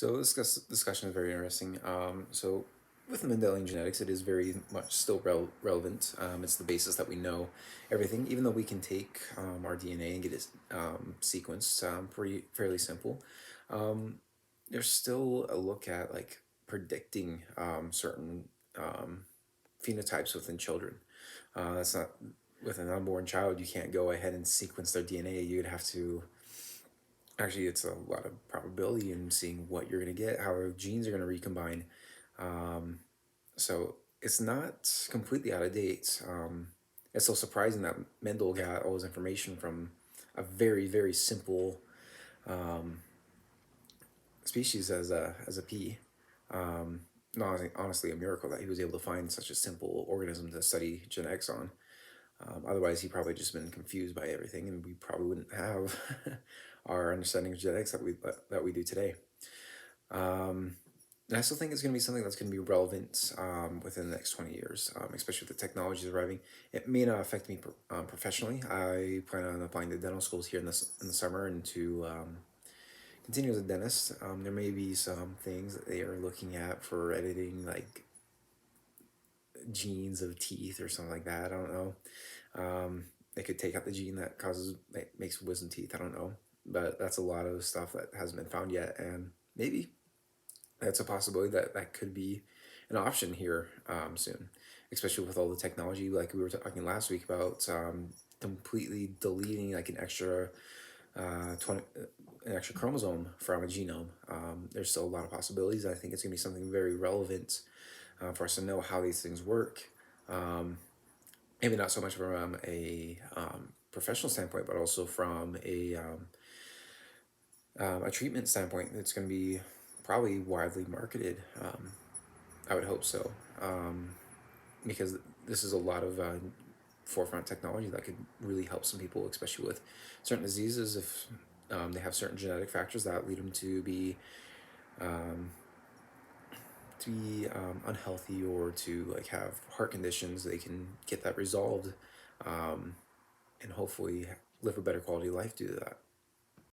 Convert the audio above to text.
So this discussion is very interesting. So with Mendelian genetics, it is very much still relevant. It's the basis that we know everything, even though we can take our DNA and get it sequenced pretty fairly simple. Um, there's still a look at like predicting certain um, phenotypes within children. That's not with an unborn child. You can't go ahead and sequence their DNA. You'd have to actually, it's a lot of probability in seeing what you're going to get, how genes are going to recombine. Um, so it's not completely out of date. It's so surprising that Mendel got all his information from a very, very simple um, species as a pea. Not honestly a miracle that he was able to find such a simple organism to study genetics on. Otherwise, he probably just been confused by everything, and we probably wouldn't have our understanding of genetics that we do today. Um, and I still think it's going to be something that's going to be relevant within the next 20 years, especially with the technologies arriving. It may not affect me professionally. I plan on applying to dental schools here in the summer and to continue as a dentist. There may be some things that they are looking at for editing, like genes of teeth or something like that. I don't know. They could take out the gene that makes wisdom teeth. I don't know, but that's a lot of stuff that hasn't been found yet, and maybe that's a possibility that that could be an option here soon, especially with all the technology like we were talking last week about completely deleting like 20 an extra chromosome from a genome. There's still a lot of possibilities. I think it's going to be something very relevant for us to know how these things work. Um, Maybe not so much from a professional standpoint, but also from a treatment standpoint. It's going to be probably widely marketed. I would hope so, because this is a lot of forefront technology that could really help some people, especially with certain diseases. If they have certain genetic factors that lead them um, to be unhealthy or to like have heart conditions, they can get that resolved, um, and hopefully live a better quality of life due to that.